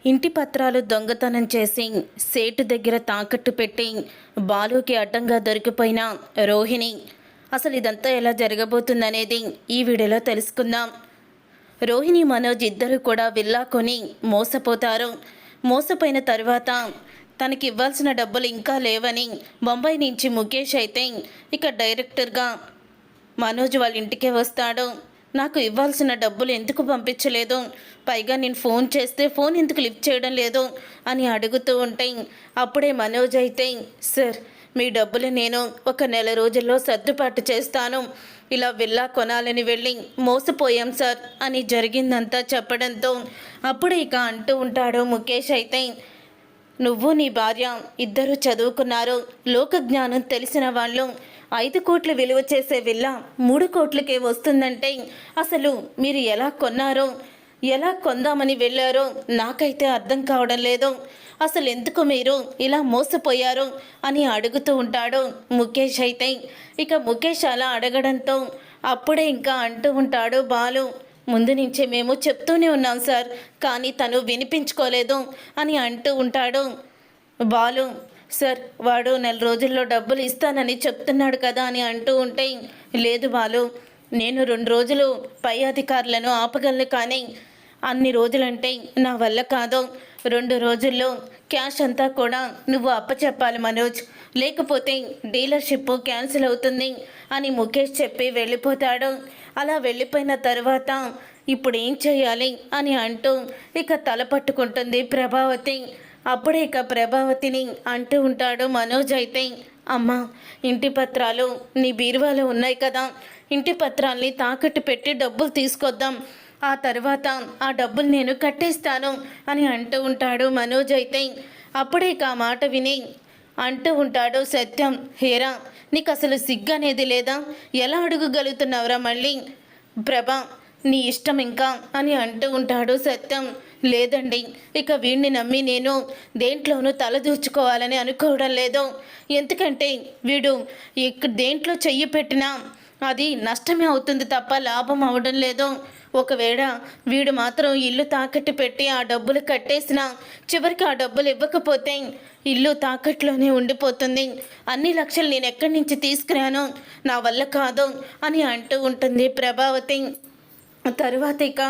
ఇంటి పత్రాలు దొంగతనం చేసి సేటు దగ్గర తాకట్టు పెట్టి బాలుకి అడ్డంగా దొరికిపోయిన రోహిణి. అసలు ఇదంతా ఎలా జరగబోతుందనేది ఈ వీడియోలో తెలుసుకుందాం. రోహిణి మనోజ్ ఇద్దరు కూడా విల్లా కొని మోసపోతారు. మోసపోయిన తర్వాత తనకి ఇవ్వాల్సిన డబ్బులు ఇంకా లేవని బొంబాయి నుంచి ముఖేష్ అయితే ఇక డైరెక్టర్గా మనోజ్ వాళ్ళ ఇంటికే వస్తాడు. నాకు ఇవ్వాల్సిన డబ్బులు ఎందుకు పంపించలేదు, పైగా నేను ఫోన్ చేస్తే ఫోన్ ఎందుకు లిఫ్ట్ చేయడం లేదు అని అడుగుతూ ఉంటే అప్పుడే మనోజ్ అయితే, సార్ మీ డబ్బులు నేను ఒక నెల రోజుల్లో సర్దుబాటు చేస్తాను, ఇలా విల్లా కొనాలని వెళ్ళి మోసపోయాం సార్ అని జరిగిందంతా చెప్పడంతో అప్పుడే ఇక అంటూ ఉంటాడు ముఖేష్ అయితే, నువ్వు నీ భార్య ఇద్దరు చదువుకున్నారు, లోక జ్ఞానం తెలిసిన వాళ్ళు. 5 కోట్ల విలువ చేసే విల్లా 3 కోట్లకే వస్తుందంటే అసలు మీరు ఎలా కొన్నారో, ఎలా కొందామని వెళ్ళారో నాకైతే అర్థం కావడం లేదు. అసలు ఎందుకు మీరు ఇలా మోసపోయారు అని అడుగుతూ ఉంటాడు ముఖేష్ అయితే. ఇక ముఖేష్ అలా అడగడంతో అప్పుడే ఇంకా అంటూ ఉంటాడు బాలు, ముందు నుంచే మేము చెప్తూనే ఉన్నాం సార్, కానీ తను వినిపించుకోలేదు అని అంటూ ఉంటాడు బాలు. సార్ వాడు నెల రోజుల్లో డబ్బులు ఇస్తానని చెప్తున్నాడు కదా అని అంటూ ఉంటే, లేదు బాలు, నేను 2 రోజులు పై అధికారులను ఆపగలను, కానీ అన్ని రోజులంటే నా వల్ల కాదు. 2 రోజుల్లో క్యాష్ అంతా కూడా నువ్వు అప్పచెప్పాలి మనోజ్, లేకపోతే డీలర్షిప్ క్యాన్సిల్ అవుతుంది అని ముఖేష్ చెప్పి వెళ్ళిపోతాడు. అలా వెళ్ళిపోయిన తర్వాత ఇప్పుడు ఏం చేయాలి అని అంటూ ఇక తల పట్టుకుంటుంది ప్రభావతి. అప్పుడే ఇక ప్రభావతిని అంటూ ఉంటాడు మనోజ్ అయితే, అమ్మ ఇంటి పత్రాలు నీ బీరువాలో ఉన్నాయి కదా, ఇంటి పత్రాల్ని తాకట్టు పెట్టి డబ్బులు తీసుకొద్దాం, ఆ తర్వాత ఆ డబ్బులు నేను కట్టేస్తాను అని అంటూ ఉంటాడు మనోజ్ అయితే. అప్పుడే ఇక ఆ మాట విని అంటూ ఉంటాడు సత్యం, హేరా నీకు అసలు సిగ్గు అనేది లేదా, ఎలా అడుగగలుగుతున్నావురా మళ్ళీ, ప్రభా నీ ఇష్టం ఇంకా అని అంటూ ఉంటాడు సత్యం. లేదండి, ఇక వీడిని నమ్మి నేను దేంట్లోనూ తలదూర్చుకోవాలని అనుకోవడం లేదు, ఎందుకంటే వీడు దేంట్లో చెయ్యి పెట్టినా అది నష్టమే అవుతుంది తప్ప లాభం అవడం లేదు. ఒకవేళ వీడు మాత్రం ఇల్లు తాకట్టు పెట్టి ఆ డబ్బులు కట్టేసినా చివరికి ఆ డబ్బులు ఇవ్వకపోతే ఇల్లు తాకట్లోనే ఉండిపోతుంది, అన్ని లక్షలు నేను ఎక్కడి నుంచి తీసుకురాను, నా వల్ల కాదు అని అంటూ ఉంటుంది ప్రభావతి. తరువాత ఇక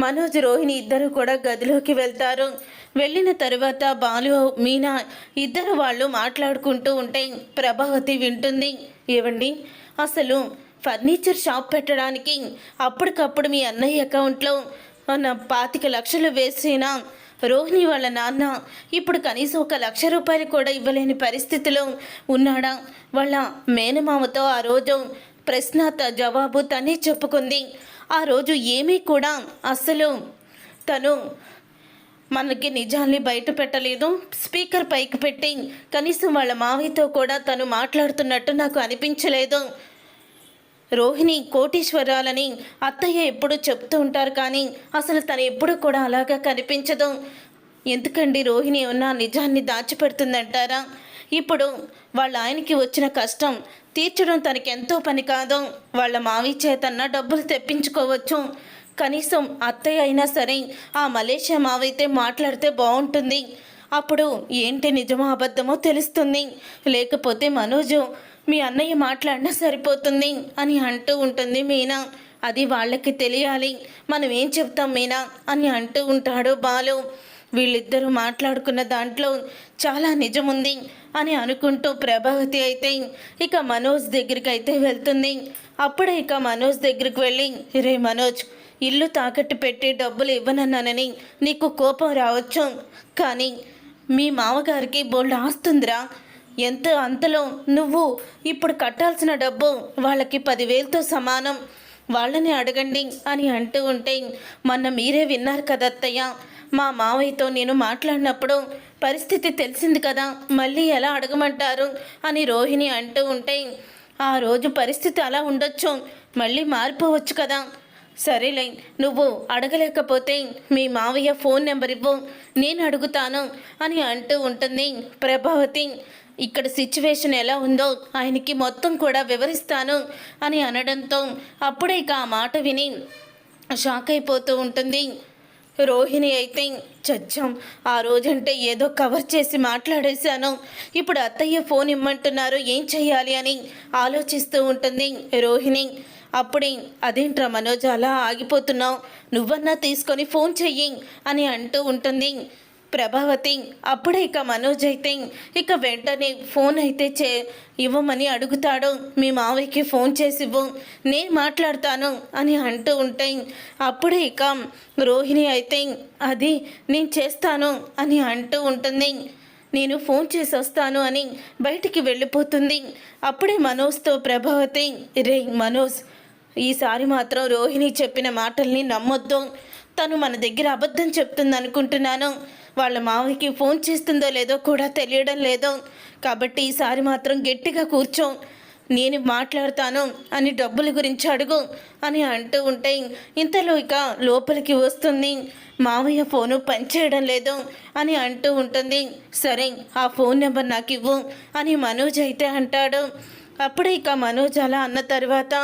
మనోజ్ రోహిణి ఇద్దరు కూడా గదిలోకి వెళ్తారు. వెళ్ళిన తరువాత బాలు మీనా ఇద్దరు వాళ్ళు మాట్లాడుకుంటూ ఉంటే ప్రభావతి వింటుంది, ఏవండి అసలు ఫర్నిచర్ షాప్ పెట్టడానికి అప్పటికప్పుడు మీ అన్నయ్య అకౌంట్లో 25 లక్షలు వేసిన రోహిణి వాళ్ళ నాన్న ఇప్పుడు కనీసం 1 లక్ష రూపాయలు కూడా ఇవ్వలేని పరిస్థితిలో ఉన్నాడా? వాళ్ళ మేనమామతో ఆ రోజు ప్రశ్న జవాబు తనే చెప్పుకుంది. ఆ రోజు ఏమీ కూడా అసలు తను మనకి నిజాల్ని బయట పెట్టలేదు, స్పీకర్ పైకి పెట్టి కనీసం వాళ్ళ మావయ్యతో కూడా తను మాట్లాడుతున్నట్టు నాకు అనిపించలేదు. రోహిణి కోటీశ్వరాలని అత్తయ్య ఎప్పుడు చెప్తూ ఉంటారు, కానీ అసలు తను ఎప్పుడు కూడా అలాగా కనిపించదు. ఎందుకండి రోహిణి ఉన్న నిజాన్ని దాచిపెడుతుందంటారా? ఇప్పుడు వాళ్ళ ఆయనకి వచ్చిన కష్టం తీర్చడం తనకెంతో పని కాదు, వాళ్ళ మావి చేతన్నా డబ్బులు తెప్పించుకోవచ్చు, కనీసం అత్తయ్య అయినా సరే ఆ మలేషియా మావైతే మాట్లాడితే బాగుంటుంది, అప్పుడు ఏంటి నిజమో అబద్ధమో తెలుస్తుంది, లేకపోతే మనోజు మీ అన్నయ్య మాట్లాడినా సరిపోతుంది అని అంటూ ఉంటుంది మీనా. అది వాళ్ళకి తెలియాలి, మనం ఏం చెప్తాం మీనా అని అంటూ ఉంటాడు బాలు. వీళ్ళిద్దరూ మాట్లాడుకున్న దాంట్లో చాలా నిజముంది అని అనుకుంటూ ప్రభావతి అయితే ఇక మనోజ్ దగ్గరికి అయితే వెళ్తుంది. అప్పుడే ఇక మనోజ్ దగ్గరికి వెళ్ళి, రే మనోజ్, ఇల్లు తాకట్టు పెట్టి డబ్బులు ఇవ్వనన్నానని నీకు కోపం రావచ్చు, కానీ మీ మామగారికి బోల్డ్ ఆస్తుందిరా, ఎంత అంతలో నువ్వు ఇప్పుడు కట్టాల్సిన డబ్బు వాళ్ళకి 10,000తో సమానం, వాళ్ళని అడగండి అని అంటూ ఉంటే, మొన్న మీరే విన్నారు కదా అత్తయ్య, మా మావయ్యతో నేను మాట్లాడినప్పుడు పరిస్థితి తెలిసింది కదా, మళ్ళీ ఎలా అడగమంటారు అని రోహిణి అంటూ ఉంటే, ఆ రోజు పరిస్థితి అలా ఉండొచ్చు, మళ్ళీ మారిపోవచ్చు కదా, సరేలే నువ్వు అడగలేకపోతే మీ మావయ్య ఫోన్ నెంబర్ ఇవ్వు, నేను అడుగుతాను అని అంటూ ఉంటుంది ప్రభావతి. ఇక్కడ సిచ్యువేషన్ ఎలా ఉందో ఆయనకి మొత్తం కూడా వివరిస్తాను అని అనడంతో అప్పుడే ఇక ఆ మాట విని షాక్ అయిపోతూ ఉంటుంది రోహిణి అయితే చచ్చాం. ఆ రోజంటే ఏదో కవర్ చేసి మాట్లాడేశాను. ఇప్పుడు అత్తయ్య ఫోన్ ఇమ్మంటున్నారు, ఏం చెయ్యాలి అని ఆలోచిస్తూ ఉంటుంది రోహిణి. అప్పుడే అదేంట్రా మనోజ్ అలా ఆగిపోతున్నావు, నువ్వన్నా తీసుకొని ఫోన్ చెయ్యి అని అంటూ ఉంటుంది ప్రభావతి. అప్పుడే ఇక మనోజ్ అయితే ఇక వెంటనే ఫోన్ అయితే ఇవ్వమని అడుగుతాడు. మీ మావయ్యకి ఫోన్ చేసి ఇవ్వు, నేను మాట్లాడతాను అని అంటూ ఉంటే అప్పుడే ఇక రోహిణి అయితే అది నేను చేస్తాను అని అంటూ ఉంటుంది. నేను ఫోన్ చేసి వస్తాను అని బయటికి వెళ్ళిపోతుంది. అప్పుడే మనోజ్తో ప్రభావతి, రే మనోజ్, ఈసారి మాత్రం రోహిణి చెప్పిన మాటల్ని నమ్మొద్దు. తను మన దగ్గర అబద్ధం చెప్తుంది అనుకుంటున్నాను. వాళ్ళ మావయ్యకి ఫోన్ చేస్తుందో లేదో కూడా తెలియడం లేదు. కాబట్టి ఈసారి మాత్రం గట్టిగా కూర్చో, నేను మాట్లాడతాను అని డబ్బుల గురించి అడుగు అని అంటూ ఉంటే ఇంతలో ఇక లోపలికి వస్తుంది. మావయ్య ఫోను పనిచేయడం లేదు అని అంటూ ఉంటుంది. సరే, ఆ ఫోన్ నెంబర్ నాకు ఇవ్వు అని మనోజ్ అయితే అంటాడు. అప్పుడే ఇక మనోజ్ అలా అన్న తర్వాత,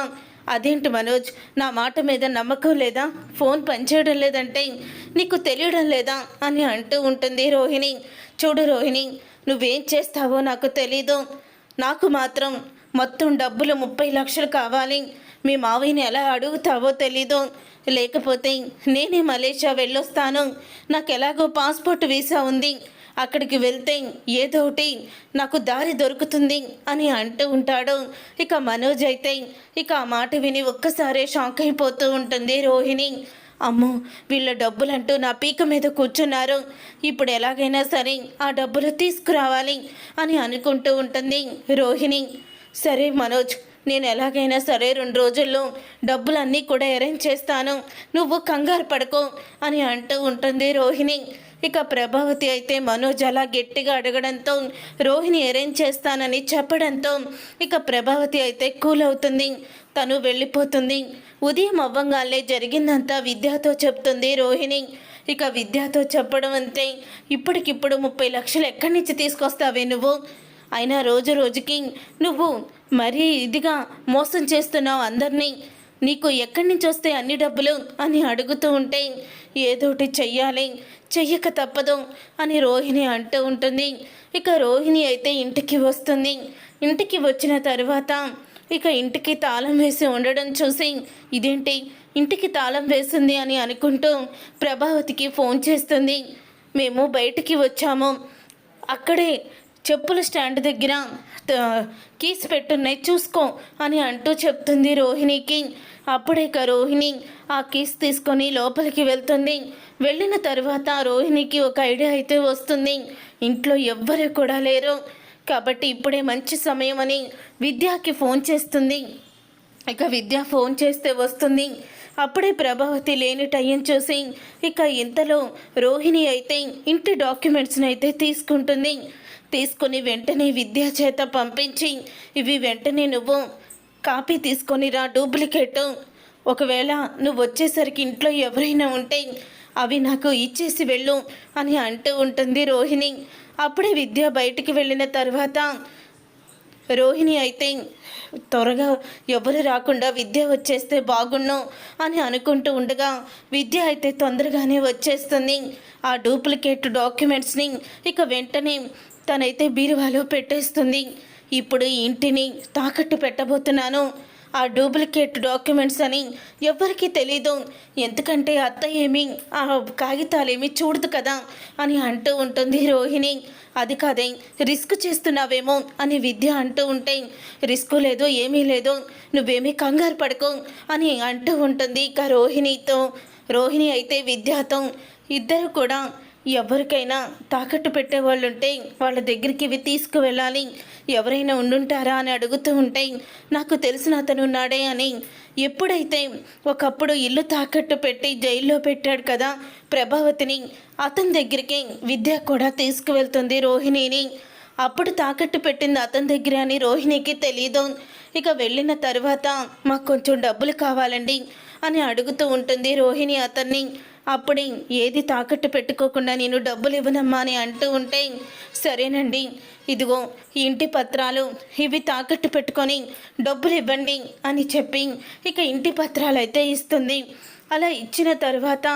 అదేంటి మనోజ్, నా మాట మీద నమ్మకం లేదా? ఫోన్ పనిచేయడం లేదంటే నీకు తెలియడం లేదా అని అంటూ ఉంటుంది రోహిణి. చూడు రోహిణి, నువ్వేం చేస్తావో నాకు తెలీదు. నాకు మాత్రం మొత్తం డబ్బులు 30 లక్షలు కావాలి. మీ మావయ్యని ఎలా అడుగుతావో తెలీదు. లేకపోతే నేనే మలేషియా వెళ్ళొస్తాను. నాకు ఎలాగో పాస్పోర్ట్ వీసా ఉంది. అక్కడికి వెళ్తే ఏదో ఒకటి నాకు దారి దొరుకుతుంది అని అంటూ ఉంటాడు. ఇక మనోజ్ అయితే ఇక ఆ మాట విని ఒక్కసారే షాక్ అయిపోతూ ఉంటుంది రోహిణి. అమ్మో, వీళ్ళ డబ్బులంటూ నా పీక మీద కూర్చున్నారు. ఇప్పుడు ఎలాగైనా సరే ఆ డబ్బులు తీసుకురావాలి అని అనుకుంటూ ఉంటుంది రోహిణి. సరే మనోజ్, నేను ఎలాగైనా సరే 2 రోజుల్లో డబ్బులన్నీ కూడా అరేంజ్ చేస్తాను, నువ్వు కంగారు పడుకో అని అంటూ ఉంటుంది రోహిణి. ఇక ప్రభావతి అయితే మనోజ్ అలా గట్టిగా అడగడంతో రోహిణి అరేంజ్ చేస్తానని చెప్పడంతో ఇక ప్రభావతి అయితే కూల్ అవుతుంది. తను వెళ్ళిపోతుంది. ఉదయం అవ్వంగానే జరిగిందంతా విద్యతో చెప్తుంది రోహిణి. ఇక విద్యతో చెప్పడం అంతే, ఇప్పటికిప్పుడు 30 లక్షలు ఎక్కడి నుంచి తీసుకొస్తావే నువ్వు? అయినా రోజు రోజుకి నువ్వు మరీ ఇదిగా మోసం చేస్తున్నావు అందరినీ. నీకు ఎక్కడి నుంచి వస్తే అన్ని డబ్బులు అని అడుగుతూ ఉంటే ఏదోటి చెయ్యాలి, చెయ్యక తప్పదు అని రోహిణి అంటూ ఉంటుంది. ఇక రోహిణి అయితే ఇంటికి వస్తుంది. ఇంటికి వచ్చిన తర్వాత ఇక ఇంటికి తాళం వేసి ఉండడం చూసి, ఇదేంటి ఇంటికి తాళం వేసింది అని అనుకుంటూ ప్రభావతికి ఫోన్ చేస్తుంది. మేము బయటికి వచ్చాము, అక్కడే చెప్పుల స్టాండ్ దగ్గర కీస్ పెట్టున్నాయి చూసుకో అని అంటూ చెప్తుంది రోహిణికి. అప్పుడే రోహిణి ఆ కీస్ తీసుకొని లోపలికి వెళ్తుంది. వెళ్ళిన తర్వాత రోహిణికి ఒక ఐడియా అయితే వస్తుంది. ఇంట్లో ఎవ్వరు కూడా లేరు కాబట్టి ఇప్పుడే మంచి సమయం అని విద్యాకి ఫోన్ చేస్తుంది. ఇక విద్య ఫోన్ చేస్తే వస్తుంది. అప్పుడే ప్రభావతి లేని టైం చూసి ఇక ఇంతలో రోహిణి అయితే ఇంటి డాక్యుమెంట్స్ని అయితే తీసుకుంటుంది. తీసుకుని వెంటనే విద్య చేత పంపించి, ఇవి వెంటనే నువ్వు కాపీ తీసుకొని రా, డూప్లికేటు. ఒకవేళ నువ్వు వచ్చేసరికి ఇంట్లో ఎవరైనా ఉంటే అవి నాకు ఇచ్చేసి వెళ్ళు అని అంటూ ఉంటుంది రోహిణి. అప్పుడే విద్య బయటికి వెళ్ళిన తర్వాత రోహిణి అయితే త్వరగా ఎవరు రాకుండా విద్య వచ్చేస్తే బాగుండు అని అనుకుంటూ ఉండగా విద్య అయితే తొందరగానే వచ్చేస్తుంది. ఆ డూప్లికేట్ డాక్యుమెంట్స్ని ఇక వెంటనే తనైతే బీరువాలో పెట్టేస్తుంది. ఇప్పుడు ఇంటిని తాకట్టు పెట్టబోతున్నాను, ఆ డూప్లికేట్ డాక్యుమెంట్స్ అని ఎవ్వరికీ తెలీదు, ఎందుకంటే అత్త ఏమి ఆ కాగితాలేమి చూడదు కదా అని అంటూ ఉంటుంది రోహిణి. అది కాదే, రిస్క్ చేస్తున్నావేమో అని విద్య అంటూ ఉంటే, రిస్క్ లేదు ఏమీ లేదు, నువ్వేమీ కంగారు పడుకో అని అంటూ ఉంటుంది. ఇక రోహిణి అయితే విద్యతో ఇద్దరు కూడా ఎవరికైనా తాకట్టు పెట్టేవాళ్ళు ఉంటే వాళ్ళ దగ్గరికి ఇవి తీసుకువెళ్ళాలి, ఎవరైనా ఉండుంటారా అని అడుగుతూ ఉంటే నాకు తెలిసిన అతను ఉన్నాడే అని. ఎప్పుడైతే ఒకప్పుడు ఇల్లు తాకట్టు పెట్టి జైల్లో పెట్టాడు కదా ప్రభావతిని, అతని దగ్గరికి విద్య కూడా తీసుకువెళ్తుంది రోహిణిని. అప్పుడు తాకట్టు పెట్టింది అతని దగ్గర అని రోహిణికి తెలీదు. ఇక వెళ్ళిన తర్వాత మాకు కొంచెం డబ్బులు కావాలండి అని అడుగుతూ ఉంటుంది రోహిణి అతన్ని. అప్పుడే ఏది తాకట్టు పెట్టుకోకుండా నేను డబ్బులు ఇవ్వనమ్మా అని అంటూ ఉంటే, సరేనండి ఇదిగో ఈ ఇంటి పత్రాలు ఇవి తాకట్టు పెట్టుకొని డబ్బులు ఇవ్వండి అని చెప్పి ఇక ఇంటి పత్రాలు అయితే ఇస్తుంది. అలా ఇచ్చిన తర్వాత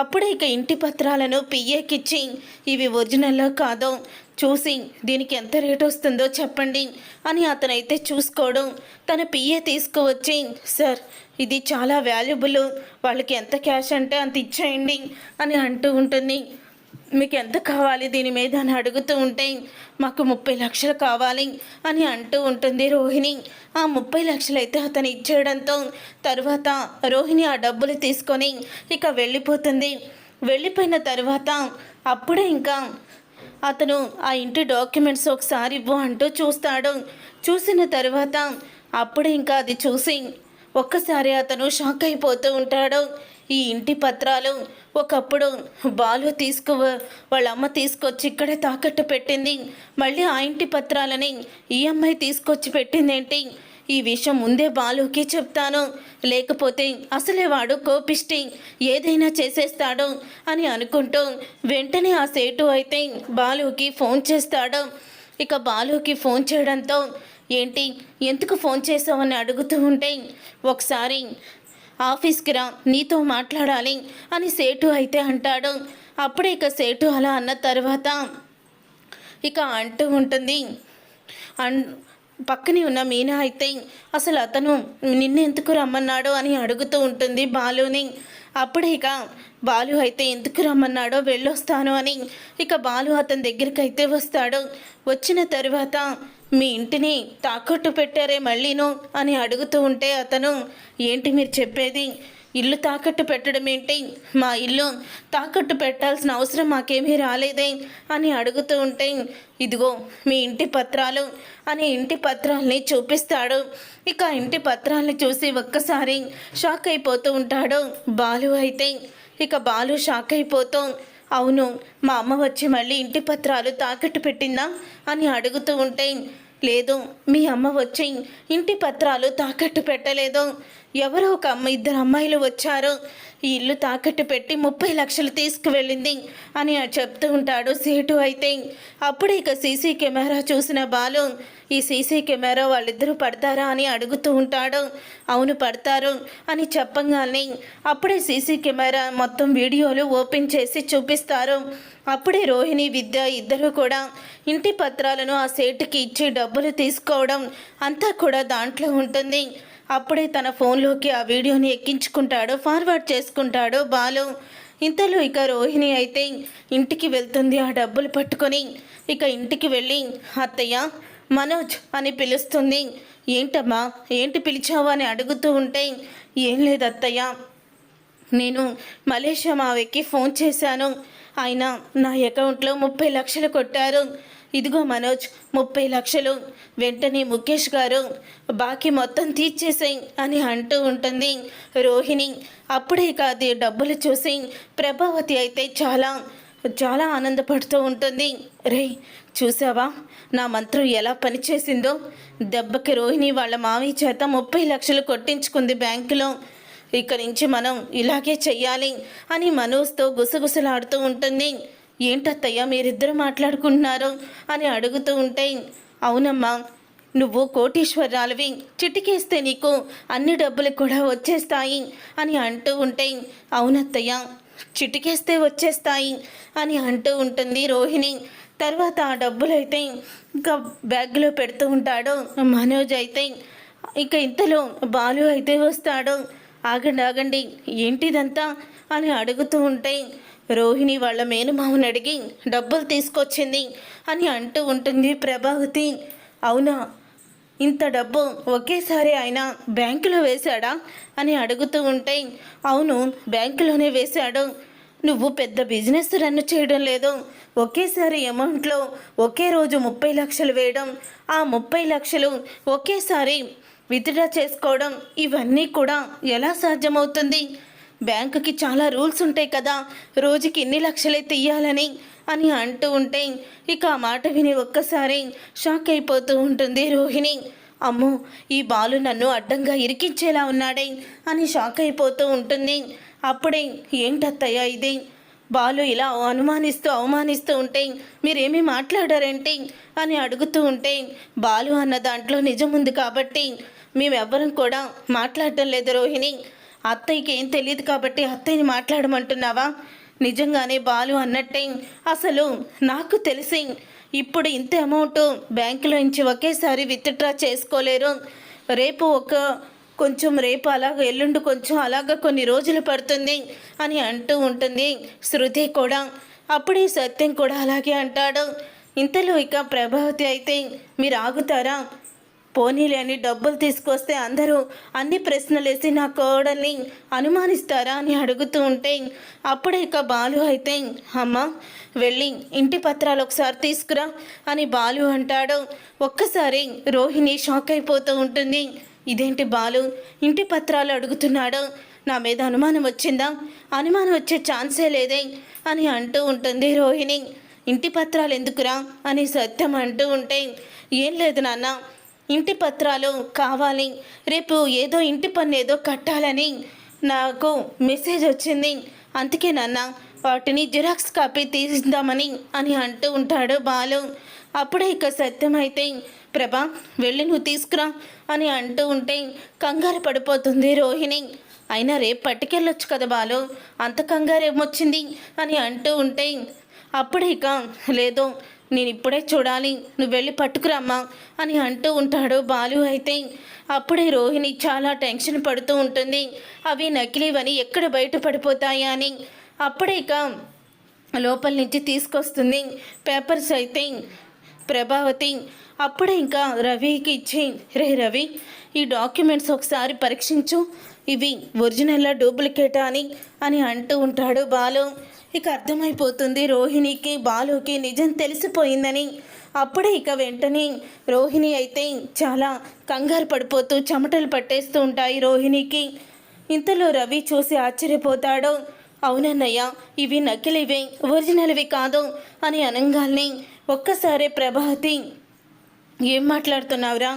అప్పుడే ఇక ఇంటి పత్రాలను పిఏకిచ్చి ఇవి ఒరిజినల్లో కాదో చూసి దీనికి ఎంత రేట్ వస్తుందో చెప్పండి అని అతనైతే చూసుకోవడం. తన పిఏ తీసుకువచ్చి, సార్ ఇది చాలా వాల్యుబుల్, వాళ్ళకి ఎంత క్యాష్ అంటే అంత ఇచ్చేయండి అని అంటూ ఉంటుంది. మీకు ఎంత కావాలి దీని మీద అని అడుగుతూ ఉంటే, మాకు 30 లక్షలు కావాలి అని అంటూ ఉంటుంది రోహిణి. ఆ 30 లక్షలు అయితే అతను ఇచ్చేయడంతో తర్వాత రోహిణి ఆ డబ్బులు తీసుకొని ఇక వెళ్ళిపోతుంది. వెళ్ళిపోయిన తర్వాత అప్పుడే ఇంకా అతను ఆ ఇంటి డాక్యుమెంట్స్ ఒకసారి ఇవ్వు అంటూ చూస్తాడు. చూసిన తర్వాత అప్పుడే ఇంకా అది చూసి ఒక్కసారి అతను షాక్ అయిపోతూ ఉంటాడు. ఈ ఇంటి పత్రాలు ఒకప్పుడు బాలు వాళ్ళ అమ్మ తీసుకొచ్చి ఇక్కడే తాకట్టు పెట్టింది, మళ్ళీ ఆ ఇంటి పత్రాలని ఈ అమ్మాయి తీసుకొచ్చి పెట్టిందేంటి? ఈ విషయం ముందే బాలుకి చెప్తాను, లేకపోతే అసలే వాడు కోపిష్టి, ఏదైనా చేసేస్తాడు అని అనుకుంటూ వెంటనే ఆ సేటు అయితే బాలుకి ఫోన్ చేస్తాడు. ఇక బాలుకి ఫోన్ చేయడంతో, ఏంటి ఎందుకు ఫోన్ చేసావని అడుగుతూ ఉంటే, ఒకసారి ఆఫీస్కి రా నీతో మాట్లాడాలి అని సేటు అయితే అంటాడు. అప్పుడే ఇక సేటు అలా అన్న తర్వాత ఇక అంటూ ఉంటుంది. పక్కనే ఉన్న మీనా అయితే అసలు అతను నిన్నెందుకు రమ్మన్నాడో అని అడుగుతూ ఉంటుంది బాలుని. అప్పుడే ఇక బాలు అయితే ఎందుకు రమ్మన్నాడో వెళ్ళొస్తాను అని ఇక బాలు అతని దగ్గరికి అయితే వస్తాడు. వచ్చిన తర్వాత మీ ఇంటిని తాకట్టు పెట్టారే మళ్ళీను అని అడుగుతూ ఉంటే అతను, ఏంటి మీరు చెప్పేది? ఇల్లు తాకట్టు పెట్టడం ఏంటి? మా ఇల్లు తాకట్టు పెట్టాల్సిన అవసరం మాకేమీ రాలేదే అని అడుగుతూ ఉంటే, ఇదిగో మీ ఇంటి పత్రాలు అని ఇంటి పత్రాల్ని చూపిస్తాడు. ఇక ఇంటి పత్రాల్ని చూసి ఒక్కసారి షాక్ అయిపోతూ ఉంటాడు బాలు అయితే. ఇక బాలు షాక్ అయిపోతూ, అవును మా అమ్మ వచ్చి మళ్ళీ ఇంటి పత్రాలు తాకట్టు పెట్టిందా అని అడుగుతూ ఉంటే, లేదు మీ అమ్మ వచ్చి ఇంటి పత్రాలు తాకట్టు పెట్టలేదు, ఎవరో ఒక ఇద్దరు అమ్మాయిలు వచ్చారు, ఈ ఇల్లు తాకట్టు పెట్టి 30 లక్షలు తీసుకువెళ్ళింది అని చెప్తూ ఉంటాడు సేటు అయితే. అప్పుడే ఇక సీసీ కెమెరా చూసిన బాలు, ఈ సీసీ కెమెరా వాళ్ళిద్దరూ పడతారా అని అడుగుతూ ఉంటాడు. అవును పడతారు అని చెప్పగానే అప్పుడే సీసీ కెమెరా మొత్తం వీడియోలు ఓపెన్ చేసి చూపిస్తారు. అప్పుడే రోహిణి విద్య ఇద్దరు కూడా ఇంటి పత్రాలను ఆ సేటుకి ఇచ్చి డబ్బులు తీసుకోవడం అంతా కూడా దాంట్లో ఉంటుంది. అప్పుడే తన ఫోన్లోకి ఆ వీడియోని ఎక్కించుకుంటాడు, ఫార్వర్డ్ చేసుకుంటాడు బాలు. ఇంతలో ఇక రోహిణి అయితే ఇంటికి వెళ్తుంది ఆ డబ్బులు పట్టుకొని. ఇక ఇంటికి వెళ్ళి, అత్తయ్య మనోజ్ అని పిలుస్తుంది. ఏంటమ్మా ఏంటి పిలిచావు అని అడుగుతూ ఉంటే, ఏం లేదు అత్తయ్య, నేను మలేషియా మావయ్యకి ఫోన్ చేశాను, ఆయన నా అకౌంట్లో 30 లక్షలు కొట్టారు, ఇదిగో మనోజ్ 30 లక్షలు వెంటనే ముఖేష్ గారు బాకీ మొత్తం తీర్చేసాయి అని అంటూ ఉంటుంది రోహిణి. అప్పుడే కాదు డబ్బులు చూసి ప్రభావతి అయితే చాలా చాలా ఆనందపడుతూ ఉంటుంది. రే చూసావా నా మంత్రం ఎలా పనిచేసిందో, దెబ్బకి రోహిణి వాళ్ళ మావయ్య చేత 30 లక్షలు కొట్టించుకుంది బ్యాంకులో, ఇక నుంచి మనం ఇలాగే చెయ్యాలి అని మనోజ్తో గుసగుసలాడుతూ ఉంటుంది. ఏంటత్తయ్య మీరిద్దరు మాట్లాడుకుంటున్నారు అని అడుగుతూ ఉంటే, అవునమ్మా నువ్వు కోటీశ్వరాలవి, చిటికేస్తే నీకు అన్ని డబ్బులు కూడా వచ్చేస్తాయి అని అంటూ ఉంటే, అవునత్తయ్య చిటికేస్తే వచ్చేస్తాయి అని అంటూ ఉంటుంది రోహిణి. తర్వాత ఆ డబ్బులు అయితే ఇంకా బ్యాగ్లో పెడుతూ ఉంటాడు మనోజ్ అయితే. ఇక ఇంతలో బాలు అయితే వస్తాడు. ఆగండి ఆగండి ఏంటిదంతా అని అడుగుతూ ఉంటే, రోహిణి వాళ్ళ మేనమామని అడిగి డబ్బులు తీసుకొచ్చింది అని అంటూ ఉంటుంది ప్రభావతి. అవునా ఇంత డబ్బు ఒకేసారి ఆయన బ్యాంకులో వేశాడా అని అడుగుతూ ఉంటే, అవును బ్యాంకులోనే వేశాడు, నువ్వు పెద్ద బిజినెస్ రన్ చేయడం లేదు, ఒకేసారి అమౌంట్లో ఒకే రోజు 30 లక్షలు వేయడం, ఆ 30 లక్షలు ఒకేసారి విత్డ్రా చేసుకోవడం, ఇవన్నీ కూడా ఎలా సాధ్యమవుతుంది? బ్యాంకుకి చాలా రూల్స్ ఉంటాయి కదా, రోజుకి ఇన్ని లక్షలే తీయాలని అని అంటూ ఉంటే ఇక ఆ మాట విని ఒక్కసారి షాక్ అయిపోతూ ఉంటుంది రోహిణి. అమ్మో ఈ బాలు నన్ను అడ్డంగా ఇరికించేలా ఉన్నాడే అని షాక్ అయిపోతూ ఉంటుంది. అప్పుడే ఏంటత్తయ్య ఇది, బాలు ఇలా అనుమానిస్తూ అవమానిస్తూ ఉంటే మీరేమీ మాట్లాడారేంటి అని అడుగుతూ ఉంటే, బాలు అన్న దాంట్లో నిజం ఉంది కాబట్టి మేమెవ్వరం కూడా మాట్లాడటం లేదు రోహిణి. అత్తయ్యకి ఏం తెలియదు కాబట్టి అత్తయ్యని మాట్లాడమంటున్నావా? నిజంగానే బాలు అన్నట్టే అసలు నాకు తెలిసి ఇప్పుడు ఇంత అమౌంట్ బ్యాంకులో నుంచి ఒకేసారి విత్డ్రా చేసుకోలేరు. రేపు రేపు అలాగ ఎల్లుండి కొంచెం అలాగ కొన్ని రోజులు పడుతుంది అని అంటూ ఉంటుంది శృతి కూడా. అప్పుడే సత్యం కూడా అలాగే అంటాడు. ఇంతలో ఇక ప్రభావతి అయితే మీరు ఆగుతారా, పోనీలే అని డబ్బులు తీసుకొస్తే అందరూ అన్ని ప్రశ్నలు వేసి నా కోడల్ని అనుమానిస్తారా అని అడుగుతూ ఉంటే, అప్పుడే ఇక బాలు అయితే అమ్మ వెళ్ళి ఇంటి పత్రాలు ఒకసారి తీసుకురా అని బాలు అంటాడు. ఒక్కసారి రోహిణి షాక్ అయిపోతూ ఉంటుంది. ఇదేంటి బాలు ఇంటి పత్రాలు అడుగుతున్నాడు, నా మీద అనుమానం వచ్చిందా? అనుమానం వచ్చే ఛాన్సే లేదే అని అంటూ ఉంటుంది రోహిణి. ఇంటి పత్రాలు ఎందుకురా అని సత్యం అంటూ ఉంటే, ఏం లేదు నాన్న, ఇంటి పత్రాలు కావాలి, రేపు ఏదో ఇంటి పన్ను ఏదో కట్టాలని నాకు మెసేజ్ వచ్చింది, అందుకే నాన్న వాటిని జిరాక్స్ కాపీ తీసిద్దామని అని అంటూ ఉంటాడు బాలు. అప్పుడే ఇక సత్యం అయితే ప్రభా వెళ్ళి నువ్వు తీసుకురా అని అంటూ ఉంటే కంగారు పడిపోతుంది రోహిణి. అయినా రేపు పట్టుకెళ్ళొచ్చు కదా బాలు, అంత కంగారు ఏమొచ్చింది అని అంటూ ఉంటే, అప్పుడే ఇక లేదు నేను ఇప్పుడే చూడాలి, నువ్వు వెళ్ళి పట్టుకురమ్మా అని అంటూ ఉంటాడు బాలు. అయితే అప్పుడే రోహిణి చాలా టెన్షన్ పడుతూ ఉంటుంది, అవి నకిలీవని ఎక్కడ బయటపడిపోతాయా అని. అప్పుడే ఇక లోపల నుంచి తీసుకొస్తుంది పేపర్స్ అయితే ప్రభావతి. అప్పుడే ఇంకా రవికి ఇచ్చి, రే రవి ఈ డాక్యుమెంట్స్ ఒకసారి పరీక్షించు, ఇవి ఒరిజినల్లా డూప్లికేటా అని అంటూ ఉంటాడు బాలు. ఇక అర్థమైపోతుంది రోహిణికి బాలుకి నిజం తెలిసిపోయిందని. అప్పుడే ఇక వెంటనే రోహిణి అయితే చాలా కంగారు పడిపోతూ చెమటలు పట్టేస్తూ ఉంటాయి రోహిణికి. ఇంతలో రవి చూసి ఆశ్చర్యపోతాడు. అవునన్నయ్య ఇవి నకిలీవే, ఒరిజినల్వి కాదు అని అనగానే ఒక్కసారి ప్రభావతి ఏం మాట్లాడుతున్నావురా,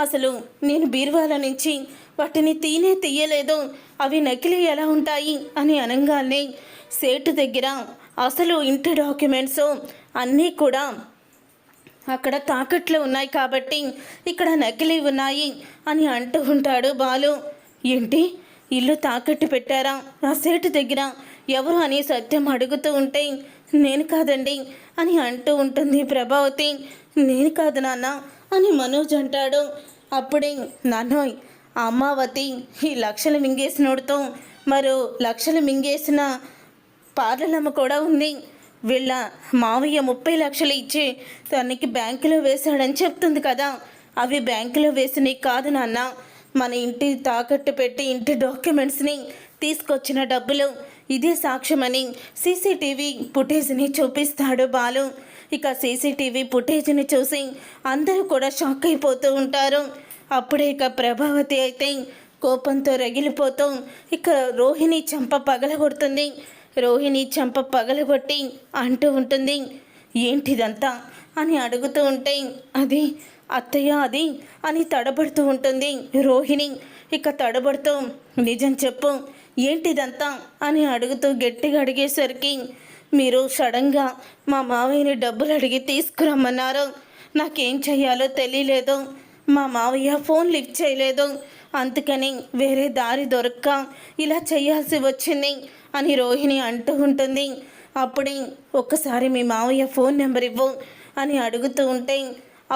అసలు నేను బీరువాల నుంచి వాటిని తీయలేదు, అవి నకిలీ ఎలా ఉంటాయి అని అనగానే సేటు దగ్గర అసలు ఇంటి డాక్యుమెంట్స్ అన్నీ కూడా అక్కడ తాకట్లు ఉన్నాయి కాబట్టి ఇక్కడ నకిలీ ఉన్నాయి అని అంటూ ఉంటాడు బాలు. ఏంటి ఇల్లు తాకట్టు పెట్టారా ఆ సేటు దగ్గర ఎవరు అని సత్యం అడుగుతూ ఉంటే, నేను కాదండి అని అంటూ ఉంటుంది ప్రభావతి. నేను కాదు నాన్న అని మనోజ్ అంటాడు. అప్పుడే నాన్నోయ్ అమ్మావతి ఈ లక్షలు మింగేసినోడితో మరో లక్షలు మింగేసిన పార్లమ్మ కూడా ఉంది, వీళ్ళ మావయ్య 30 లక్షలు ఇచ్చి తనకి బ్యాంకులో వేశాడని చెప్తుంది కదా, అవి బ్యాంకులో వేసినవి కాదు నాన్న, మన ఇంటి తాకట్టు పెట్టి ఇంటి డాక్యుమెంట్స్ని తీసుకొచ్చిన డబ్బులు, ఇదే సాక్ష్యమని సీసీటీవీ ఫుటేజ్ని చూపిస్తాడు బాలు. ఇక సీసీటీవీ ఫుటేజ్ని చూసి అందరూ కూడా షాక్ అయిపోతూ ఉంటారు. అప్పుడే ఇక ప్రభావతి అయితే కోపంతో రగిలిపోతూ ఇక రోహిణి చెంప పగలగొడుతుంది. రోహిణి చెంప పగలగొట్టి అంటూ ఉంటుంది, ఏంటిదంతా అని అడుగుతూ ఉంటే, అది అత్తయ్య అది అని తడబడుతూ ఉంటుంది రోహిణి. ఇక తడబడుతూ నిజం చెప్పు ఏంటిదంతా అని అడుగుతూ గట్టిగా అడిగేసరికి, మీరు సడన్గా మా మావయ్యని డబ్బులు అడిగి తీసుకురమ్మన్నారు, నాకేం చెయ్యాలో తెలియలేదు, మా మావయ్య ఫోన్ లిఫ్ట్ చేయలేదు, అందుకని వేరే దారి దొరక్క ఇలా చేయాల్సి వచ్చింది అని రోహిణి అంటూ ఉంటుంది. అప్పుడే ఒక్కసారి మీ మావయ్య ఫోన్ నెంబర్ ఇవ్వు అని అడుగుతూ ఉంటే,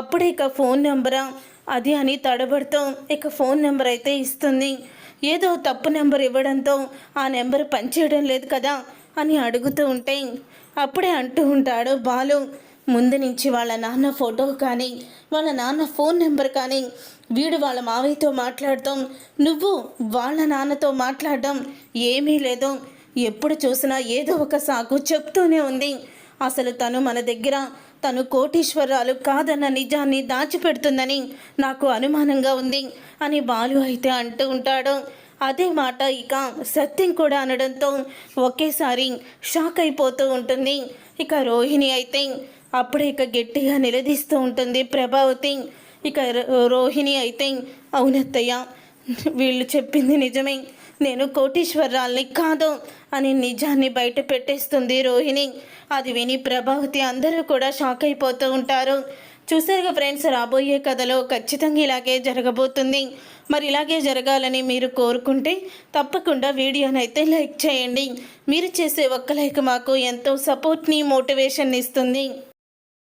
అప్పుడే ఇక ఫోన్ నెంబరా అది అని తడబడుతూ ఇక ఫోన్ నెంబర్ అయితే ఇస్తుంది. ఏదో తప్పు నెంబర్ ఇవ్వడంతో ఆ నెంబర్ పనిచేయడం లేదు కదా అని అడుగుతూ ఉంటే, అప్పుడే అంటూ ఉంటాడు బాలు, ముందు నుంచి వాళ్ళ నాన్న ఫోటో కానీ వాళ్ళ నాన్న ఫోన్ నెంబర్ కానీ వీడు వాళ్ళ మావయ్యతో మాట్లాడటం, నువ్వు వాళ్ళ నాన్నతో మాట్లాడడం ఏమీ లేదు, ఎప్పుడు చూసినా ఏదో ఒక సాకు చెప్తూనే ఉంది, అసలు తను మన దగ్గర తను కోటీశ్వరాలు కాదన్న నిజాన్ని దాచిపెడుతుందని నాకు అనుమానంగా ఉంది అని బాలు అయితే అంటూ ఉంటాడు. అదే మాట ఇక సత్యం కూడా అనడంతో ఒకేసారి షాక్ అయిపోతూ ఉంటుంది. ఇక రోహిణి అయితే అప్పుడే ఇక గట్టిగా నిలదీస్తూ ఉంటుంది ప్రభావతి. ఇక రోహిణి అయితే అవునత్తయ్య వీళ్ళు చెప్పింది నిజమే, నేను కోటీశ్వరరాల్ని కాదు అని నిజాన్ని బయట పెట్టేస్తుంది రోహిణి. అది విని ప్రభావతి అందరూ కూడా షాక్ అయిపోతూ ఉంటారు. చూసారుగా ఫ్రెండ్స్, రాబోయే కథలో ఖచ్చితంగా ఇలాగే జరగబోతుంది. మరి ఇలాగే జరగాలని మీరు కోరుకుంటే తప్పకుండా వీడియోనైతే లైక్ చేయండి. మీరు చేసే ఒక్క లైక్ మాకు ఎంతో సపోర్ట్ని, మోటివేషన్ ఇస్తుంది.